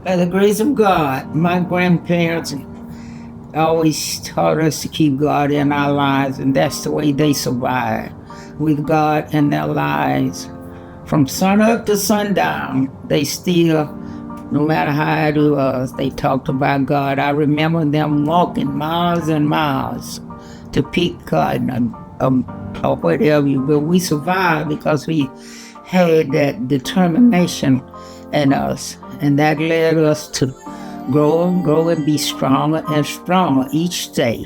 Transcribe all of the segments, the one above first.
By the grace of God, my grandparents always taught us to keep God in our lives, and that's the way they survived, with God in their lives. From sun up to sundown, they still, no matter how it was, they talked about God. I remember them walking miles and miles to pick cotton or whatever, but we survived because we had that determination in us, and that led us to grow and grow and be stronger and stronger each day.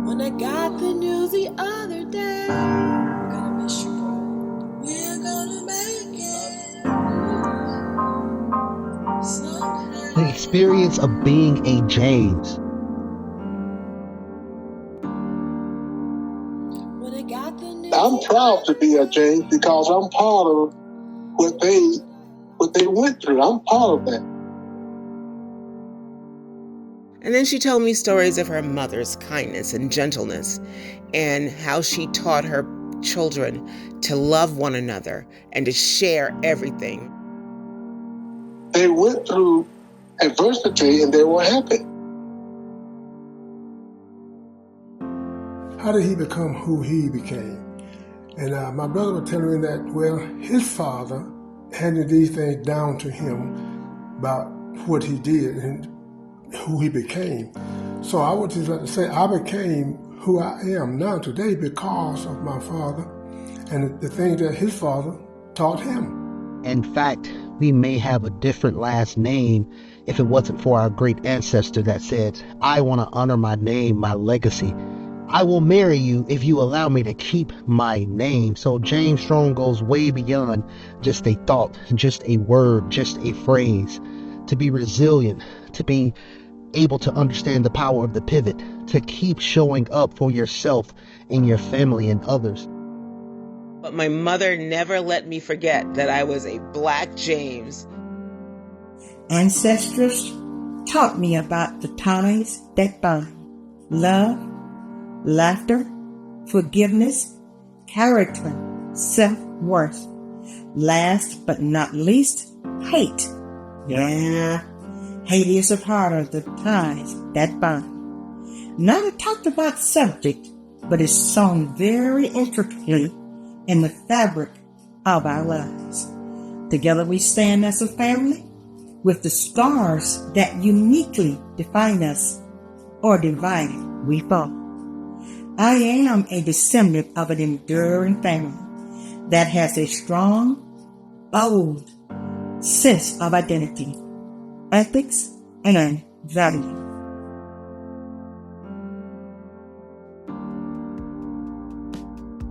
When I got the news the other day, we're gonna miss you, bro. We're gonna make it somehow. The experience of being a James. When I got the news, I'm proud to be a James because I'm part of what they went through. I'm part of that. And then she told me stories of her mother's kindness and gentleness and how she taught her children to love one another and to share everything. They went through adversity and they were happy. How did he become who he became? And my brother was telling me that, well, his father handed these things down to him about what he did and who he became. So I would just like to say I became who I am now today because of my father and the things that his father taught him. In fact, we may have a different last name if it wasn't for our great ancestor that said, I want to honor my name, my legacy. I will marry you if you allow me to keep my name. So James Strong goes way beyond just a thought, just a word, just a phrase. To be resilient, to be able to understand the power of the pivot, to keep showing up for yourself and your family and others. But my mother never let me forget that I was a Black James. Ancestors taught me about the ties that bind: love, laughter, forgiveness, character, self-worth. Last but not least, hate. Yeah, hate is a part of the ties that bind. Not a talked about subject, but it's sewn very intricately in the fabric of our lives. Together we stand as a family with the scars that uniquely define us, or divided we fall. I am a descendant of an enduring family that has a strong, bold sense of identity, ethics, and value.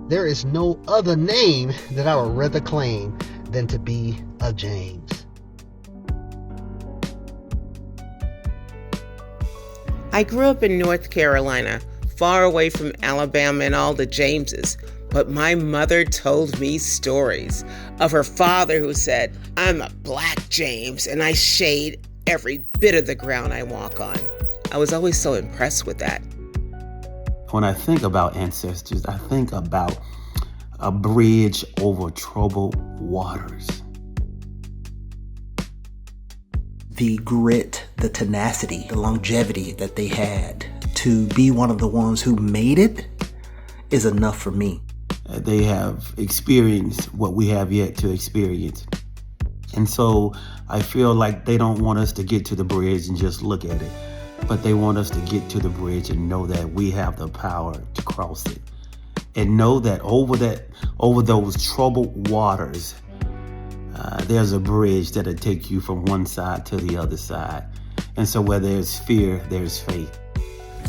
There is no other name that I would rather claim than to be a James. I grew up in North Carolina, far away from Alabama and all the Jameses. But my mother told me stories of her father who said, I'm a Black James and I shade every bit of the ground I walk on. I was always so impressed with that. When I think about ancestors, I think about a bridge over troubled waters. The grit, the tenacity, the longevity that they had to be one of the ones who made it is enough for me. They have experienced what we have yet to experience. And so I feel like they don't want us to get to the bridge and just look at it, but they want us to get to the bridge and know that we have the power to cross it. And know that over those troubled waters, there's a bridge that'll take you from one side to the other side. And so where there's fear, there's faith.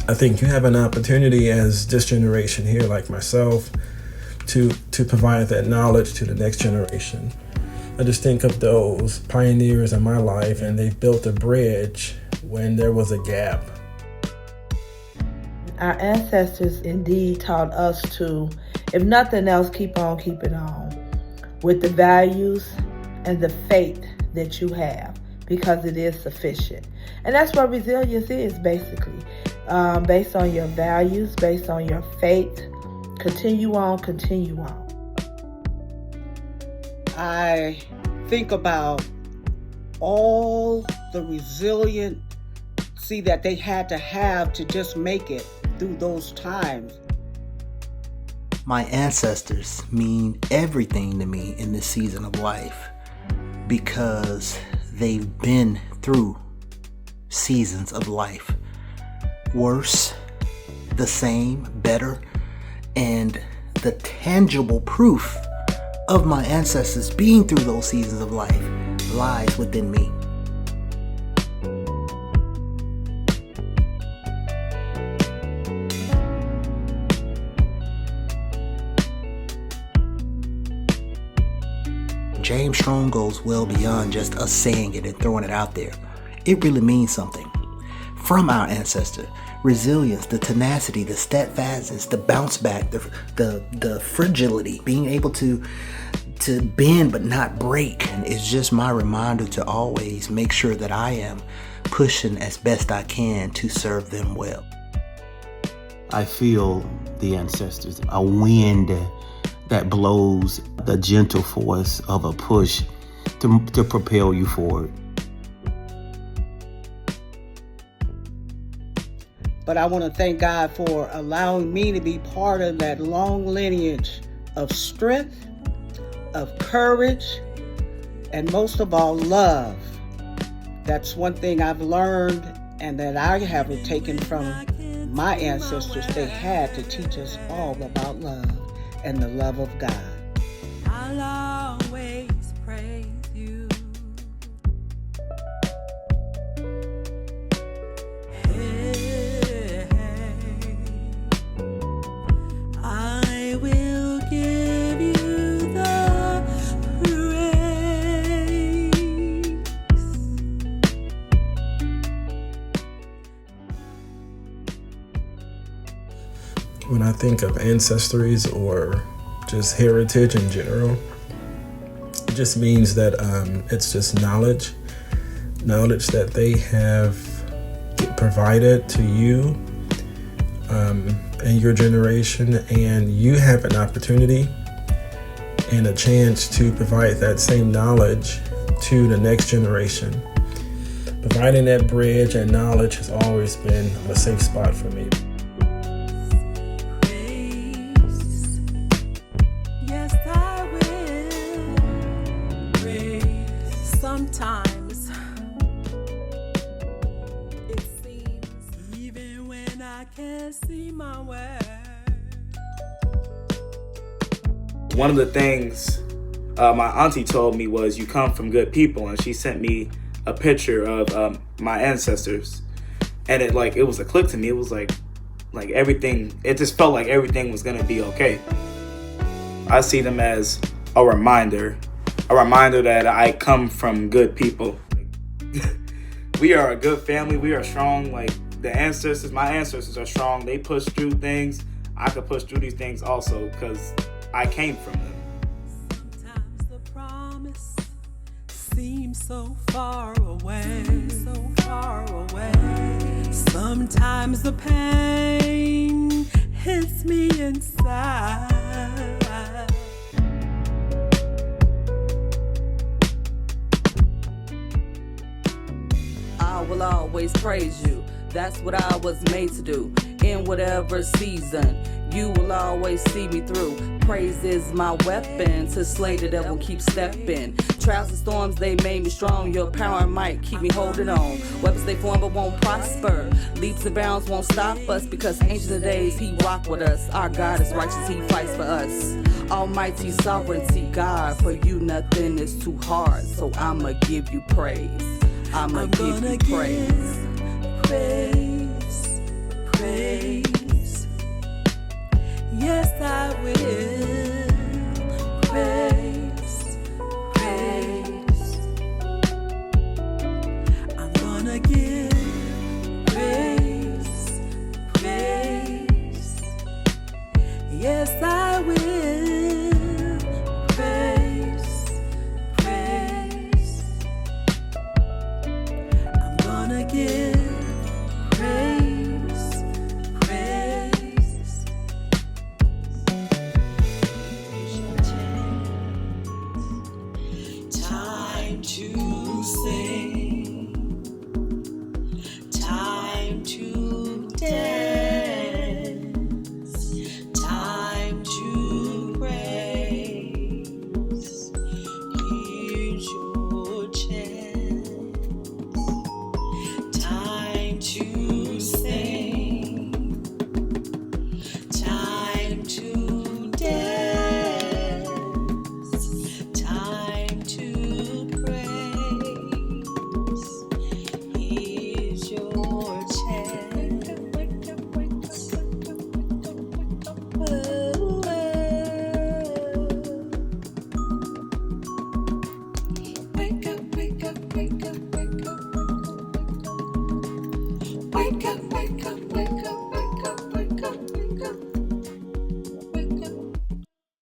I think you have an opportunity as this generation here, like myself, to provide that knowledge to the next generation. I just think of those pioneers in my life, and they built a bridge when there was a gap. Our ancestors indeed taught us to, if nothing else, keep on keeping on with the values and the faith that you have, because it is sufficient. And that's what resilience is, basically. Based on your values, based on your faith, continue on, continue on. I think about all the resiliency that they had to have to just make it through those times. My ancestors mean everything to me in this season of life because they've been through seasons of life. Worse, the same, better, and the tangible proof of my ancestors being through those seasons of life lies within me. James Strong goes well beyond just us saying it and throwing it out there. It really means something. From our ancestor, resilience, the tenacity, the steadfastness, the bounce back, the fragility, being able to bend but not break. And it's just my reminder to always make sure that I am pushing as best I can to serve them well. I feel the ancestors, a wind that blows the gentle force of a push to propel you forward. But I want to thank God for allowing me to be part of that long lineage of strength, of courage, and most of all, love. That's one thing I've learned and that I have taken from my ancestors. They had to teach us all about love and the love of God. I'll always praise you. Hey, I will give you the praise. When I think of ancestries or just heritage in general, it just means that it's just knowledge that they have provided to you and your generation, and you have an opportunity and a chance to provide that same knowledge to the next generation. Providing that bridge and knowledge has always been a safe spot for me. Sometimes it seems even when I can't see my way. One of the things my auntie told me was, you come from good people, and she sent me a picture of my ancestors, and it was a click to me. It was like everything, it just felt like everything was gonna be okay. I see them as a reminder that I come from good people. We are a good family. We are strong. Like my ancestors are strong. They push through things. I could push through these things also because I came from them. Sometimes the promise seems so far away, Sometimes the pain hits me inside. I will always praise you. That's what I was made to do. In whatever season, you will always see me through. Praise is my weapon to slay the devil, keep stepping. Trials and storms, they made me strong. Your power and might keep me holding on. Weapons they form but won't prosper. Leaps and bounds won't stop us, because ancient of days, he rock with us. Our God is righteous, he fights for us. Almighty sovereignty, God, for you nothing is too hard. So I'ma give you praise. I'ma give you praise. Praise. Yes, I will. Praise. I'm gonna give praise. Yes, I will. Praise. I'm gonna give praise. Time to sing.